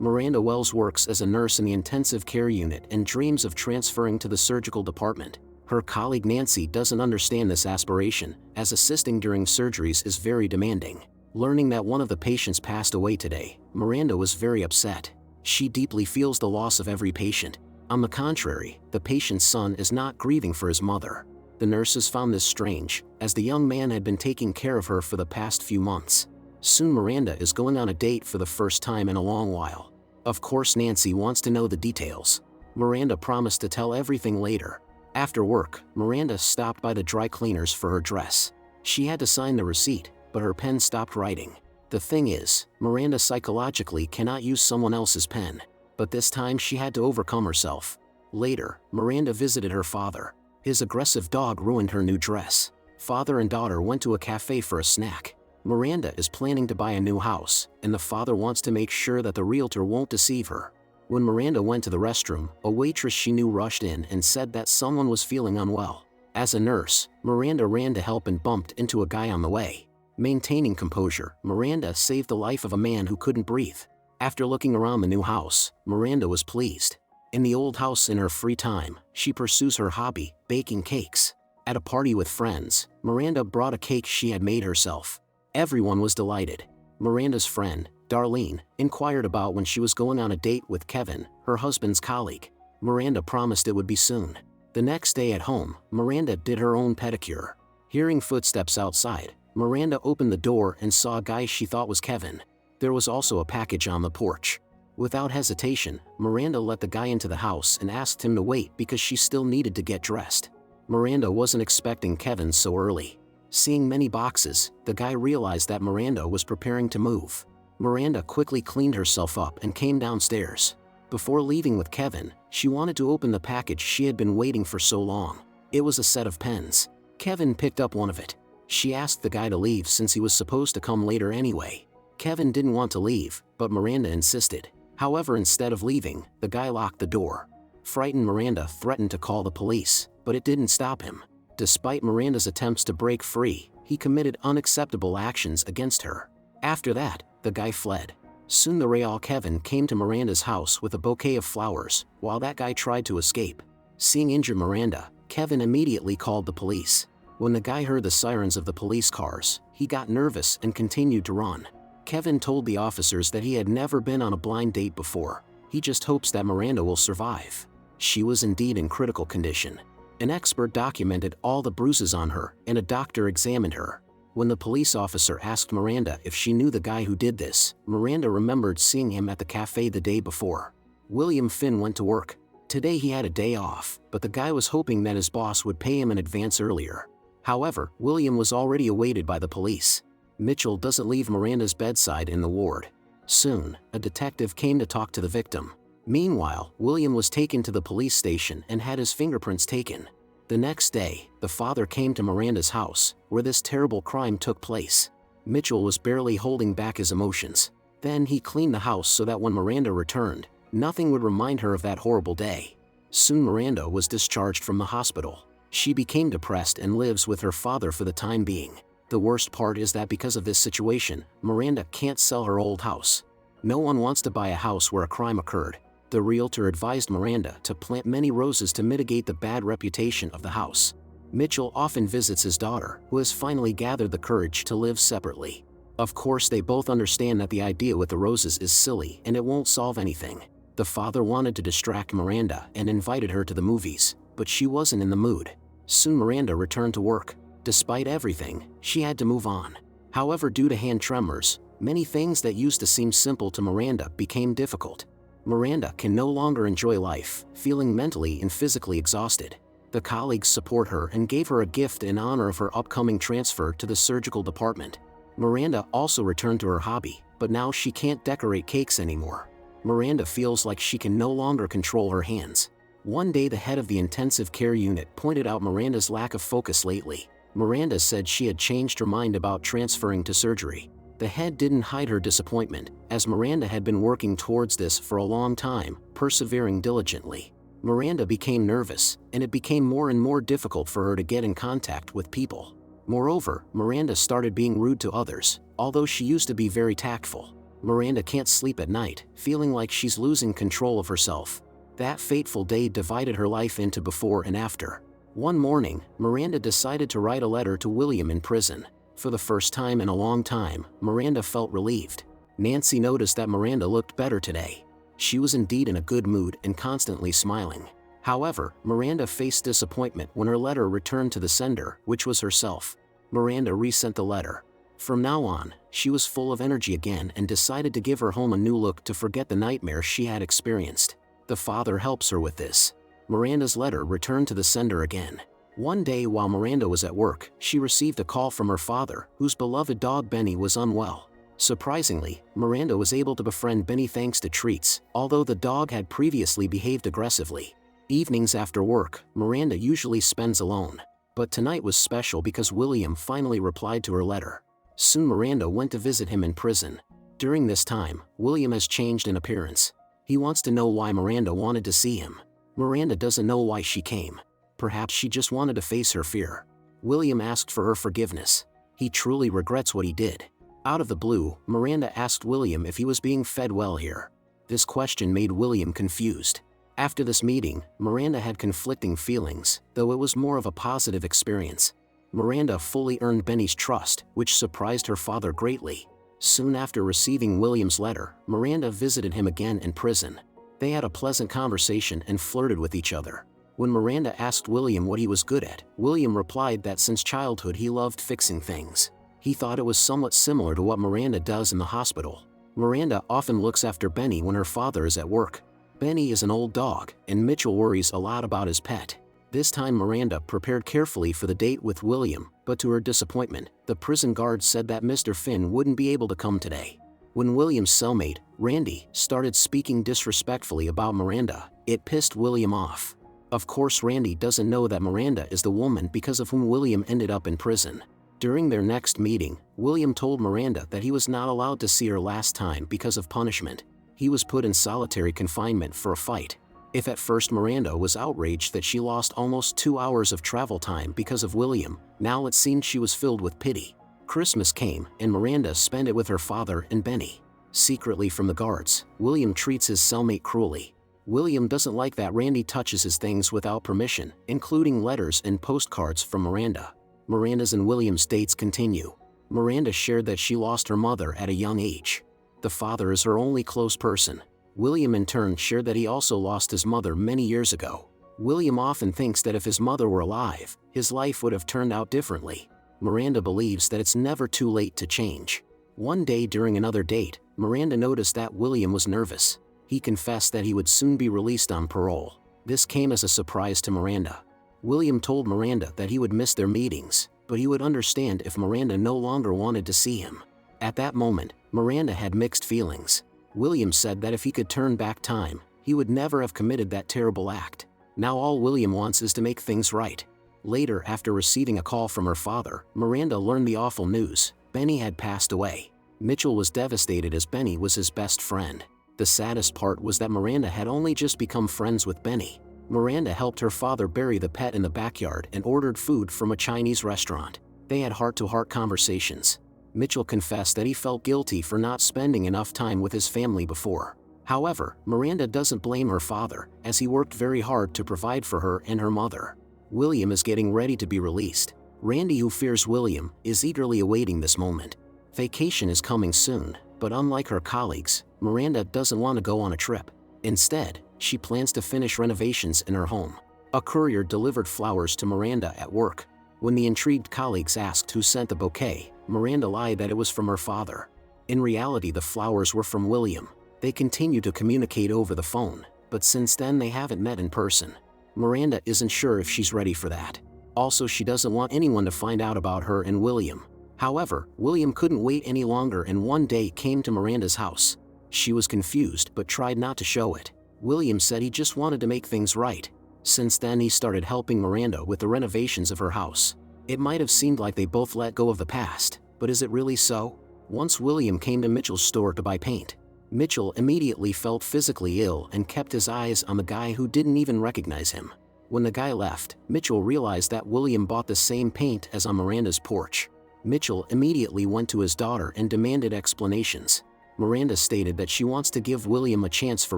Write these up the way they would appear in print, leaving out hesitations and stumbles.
Miranda Wells works as a nurse in the intensive care unit and dreams of transferring to the surgical department. Her colleague Nancy doesn't understand this aspiration, as assisting during surgeries is very demanding. Learning that one of the patients passed away today, Miranda was very upset. She deeply feels the loss of every patient. On the contrary, the patient's son is not grieving for his mother. The nurses found this strange, as the young man had been taking care of her for the past few months. Soon Miranda is going on a date for the first time in a long while. Of course Nancy wants to know the details. Miranda promised to tell everything later. After work, Miranda stopped by the dry cleaners for her dress. She had to sign the receipt, but her pen stopped writing. The thing is, Miranda psychologically cannot use someone else's pen. But this time she had to overcome herself. Later, Miranda visited her father. His aggressive dog ruined her new dress. Father and daughter went to a cafe for a snack. Miranda is planning to buy a new house, and the father wants to make sure that the realtor won't deceive her. When Miranda went to the restroom, a waitress she knew rushed in and said that someone was feeling unwell. As a nurse, Miranda ran to help and bumped into a guy on the way. Maintaining composure, Miranda saved the life of a man who couldn't breathe. After looking around the new house, Miranda was pleased. In the old house in her free time, she pursues her hobby, baking cakes. At a party with friends, Miranda brought a cake she had made herself. Everyone was delighted. Miranda's friend, Darlene, inquired about when she was going on a date with Kevin, her husband's colleague. Miranda promised it would be soon. The next day at home, Miranda did her own pedicure. Hearing footsteps outside, Miranda opened the door and saw a guy she thought was Kevin. There was also a package on the porch. Without hesitation, Miranda let the guy into the house and asked him to wait because she still needed to get dressed. Miranda wasn't expecting Kevin so early. Seeing many boxes, the guy realized that Miranda was preparing to move. Miranda quickly cleaned herself up and came downstairs. Before leaving with Kevin, she wanted to open the package she had been waiting for so long. It was a set of pens. Kevin picked up one of it. She asked the guy to leave since he was supposed to come later anyway. Kevin didn't want to leave, but Miranda insisted. However, instead of leaving, the guy locked the door. Frightened, Miranda threatened to call the police, but it didn't stop him. Despite Miranda's attempts to break free, he committed unacceptable actions against her. After that, the guy fled. Soon the real Kevin came to Miranda's house with a bouquet of flowers, while that guy tried to escape. Seeing injured Miranda, Kevin immediately called the police. When the guy heard the sirens of the police cars, he got nervous and continued to run. Kevin told the officers that he had never been on a blind date before. He just hopes that Miranda will survive. She was indeed in critical condition. An expert documented all the bruises on her, and a doctor examined her. When the police officer asked Miranda if she knew the guy who did this, Miranda remembered seeing him at the cafe the day before. William Finn went to work. Today he had a day off, but the guy was hoping that his boss would pay him in advance earlier. However, William was already awaited by the police. Mitchell doesn't leave Miranda's bedside in the ward. Soon, a detective came to talk to the victim. Meanwhile, William was taken to the police station and had his fingerprints taken. The next day, the father came to Miranda's house, where this terrible crime took place. Mitchell was barely holding back his emotions. Then he cleaned the house so that when Miranda returned, nothing would remind her of that horrible day. Soon Miranda was discharged from the hospital. She became depressed and lives with her father for the time being. The worst part is that because of this situation, Miranda can't sell her old house. No one wants to buy a house where a crime occurred. The realtor advised Miranda to plant many roses to mitigate the bad reputation of the house. Mitchell often visits his daughter, who has finally gathered the courage to live separately. Of course, they both understand that the idea with the roses is silly and it won't solve anything. The father wanted to distract Miranda and invited her to the movies, but she wasn't in the mood. Soon Miranda returned to work. Despite everything, she had to move on. However, due to hand tremors, many things that used to seem simple to Miranda became difficult. Miranda can no longer enjoy life, feeling mentally and physically exhausted. The colleagues support her and gave her a gift in honor of her upcoming transfer to the surgical department. Miranda also returned to her hobby, but now she can't decorate cakes anymore. Miranda feels like she can no longer control her hands. One day the head of the intensive care unit pointed out Miranda's lack of focus lately. Miranda said she had changed her mind about transferring to surgery. The head didn't hide her disappointment, as Miranda had been working towards this for a long time, persevering diligently. Miranda became nervous, and it became more and more difficult for her to get in contact with people. Moreover, Miranda started being rude to others, although she used to be very tactful. Miranda can't sleep at night, feeling like she's losing control of herself. That fateful day divided her life into before and after. One morning, Miranda decided to write a letter to William in prison. For the first time in a long time, Miranda felt relieved. Nancy noticed that Miranda looked better today. She was indeed in a good mood and constantly smiling. However, Miranda faced disappointment when her letter returned to the sender, which was herself. Miranda resent the letter. From now on, she was full of energy again and decided to give her home a new look to forget the nightmare she had experienced. The father helps her with this. Miranda's letter returned to the sender again. One day while Miranda was at work, she received a call from her father, whose beloved dog Benny was unwell. Surprisingly, Miranda was able to befriend Benny thanks to treats, although the dog had previously behaved aggressively. Evenings after work, Miranda usually spends alone. But tonight was special because William finally replied to her letter. Soon Miranda went to visit him in prison. During this time, William has changed in appearance. He wants to know why Miranda wanted to see him. Miranda doesn't know why she came. Perhaps she just wanted to face her fear. William asked for her forgiveness. He truly regrets what he did. Out of the blue, Miranda asked William if he was being fed well here. This question made William confused. After this meeting, Miranda had conflicting feelings, though it was more of a positive experience. Miranda fully earned Benny's trust, which surprised her father greatly. Soon after receiving William's letter, Miranda visited him again in prison. They had a pleasant conversation and flirted with each other. When Miranda asked William what he was good at, William replied that since childhood he loved fixing things. He thought it was somewhat similar to what Miranda does in the hospital. Miranda often looks after Benny when her father is at work. Benny is an old dog, and Mitchell worries a lot about his pet. This time Miranda prepared carefully for the date with William, but to her disappointment, the prison guard said that Mr. Finn wouldn't be able to come today. When William's cellmate, Randy, started speaking disrespectfully about Miranda, it pissed William off. Of course Randy doesn't know that Miranda is the woman because of whom William ended up in prison. During their next meeting, William told Miranda that he was not allowed to see her last time because of punishment. He was put in solitary confinement for a fight. If at first Miranda was outraged that she lost almost 2 hours of travel time because of William, now it seemed she was filled with pity. Christmas came, and Miranda spent it with her father and Benny. Secretly from the guards, William treats his cellmate cruelly. William doesn't like that Randy touches his things without permission, including letters and postcards from Miranda. Miranda's and William's dates continue. Miranda shared that she lost her mother at a young age. The father is her only close person. William in turn shared that he also lost his mother many years ago. William often thinks that if his mother were alive, his life would have turned out differently. Miranda believes that it's never too late to change. One day during another date, Miranda noticed that William was nervous. He confessed that he would soon be released on parole. This came as a surprise to Miranda. William told Miranda that he would miss their meetings, but he would understand if Miranda no longer wanted to see him. At that moment, Miranda had mixed feelings. William said that if he could turn back time, he would never have committed that terrible act. Now all William wants is to make things right. Later, after receiving a call from her father, Miranda learned the awful news. Benny had passed away. Mitchell was devastated as Benny was his best friend. The saddest part was that Miranda had only just become friends with Benny. Miranda helped her father bury the pet in the backyard and ordered food from a Chinese restaurant. They had heart-to-heart conversations. Mitchell confessed that he felt guilty for not spending enough time with his family before. However, Miranda doesn't blame her father, as he worked very hard to provide for her and her mother. William is getting ready to be released. Randy, who fears William, is eagerly awaiting this moment. Vacation is coming soon, but unlike her colleagues, Miranda doesn't want to go on a trip. Instead, she plans to finish renovations in her home. A courier delivered flowers to Miranda at work. When the intrigued colleagues asked who sent the bouquet, Miranda lied that it was from her father. In reality, the flowers were from William. They continue to communicate over the phone, but since then they haven't met in person. Miranda isn't sure if she's ready for that. Also, she doesn't want anyone to find out about her and William. However, William couldn't wait any longer and one day came to Miranda's house. She was confused but tried not to show it. William said he just wanted to make things right. Since then he started helping Miranda with the renovations of her house. It might have seemed like they both let go of the past, but is it really so? Once William came to Mitchell's store to buy paint. Mitchell immediately felt physically ill and kept his eyes on the guy who didn't even recognize him. When the guy left, Mitchell realized that William bought the same paint as on Miranda's porch. Mitchell immediately went to his daughter and demanded explanations. Miranda stated that she wants to give William a chance for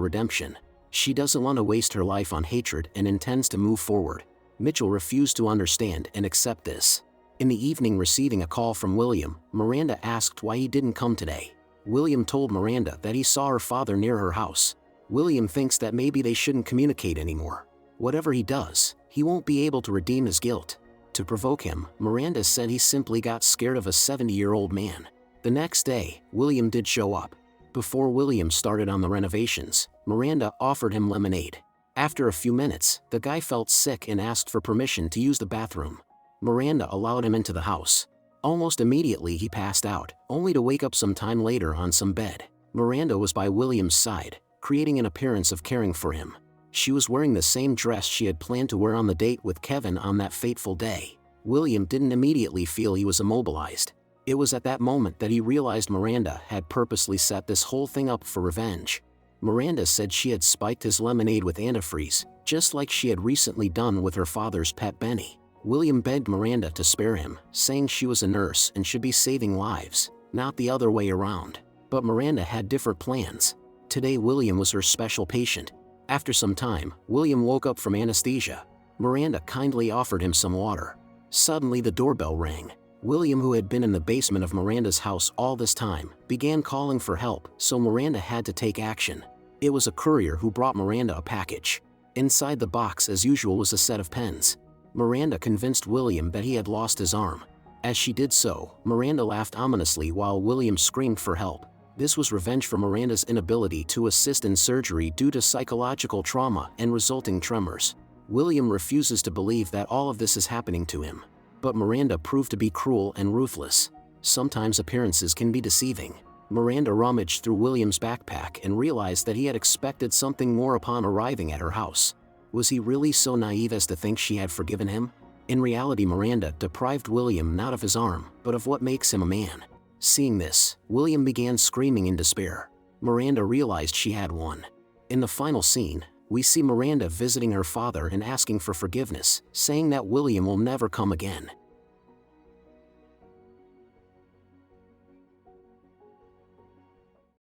redemption. She doesn't want to waste her life on hatred and intends to move forward. Mitchell refused to understand and accept this. In the evening, receiving a call from William, Miranda asked why he didn't come today. William told Miranda that he saw her father near her house. William thinks that maybe they shouldn't communicate anymore. Whatever he does, he won't be able to redeem his guilt. To provoke him, Miranda said he simply got scared of a 70-year-old man. The next day, William did show up. Before William started on the renovations, Miranda offered him lemonade. After a few minutes, the guy felt sick and asked for permission to use the bathroom. Miranda allowed him into the house. Almost immediately he passed out, only to wake up some time later on some bed. Miranda was by William's side, creating an appearance of caring for him. She was wearing the same dress she had planned to wear on the date with Kevin on that fateful day. William didn't immediately feel he was immobilized. It was at that moment that he realized Miranda had purposely set this whole thing up for revenge. Miranda said she had spiked his lemonade with antifreeze, just like she had recently done with her father's pet Benny. William begged Miranda to spare him, saying she was a nurse and should be saving lives, not the other way around. But Miranda had different plans. Today William was her special patient. After some time, William woke up from anesthesia. Miranda kindly offered him some water. Suddenly the doorbell rang. William, who had been in the basement of Miranda's house all this time, began calling for help, so Miranda had to take action. It was a courier who brought Miranda a package. Inside the box, as usual, was a set of pens. Miranda convinced William that he had lost his arm. As she did so, Miranda laughed ominously while William screamed for help. This was revenge for Miranda's inability to assist in surgery due to psychological trauma and resulting tremors. William refuses to believe that all of this is happening to him. But Miranda proved to be cruel and ruthless. Sometimes appearances can be deceiving. Miranda rummaged through William's backpack and realized that he had expected something more upon arriving at her house. Was he really so naive as to think she had forgiven him? In reality, Miranda deprived William not of his arm, but of what makes him a man. Seeing this, William began screaming in despair. Miranda realized she had won. In the final scene, we see Miranda visiting her father and asking for forgiveness, saying that William will never come again.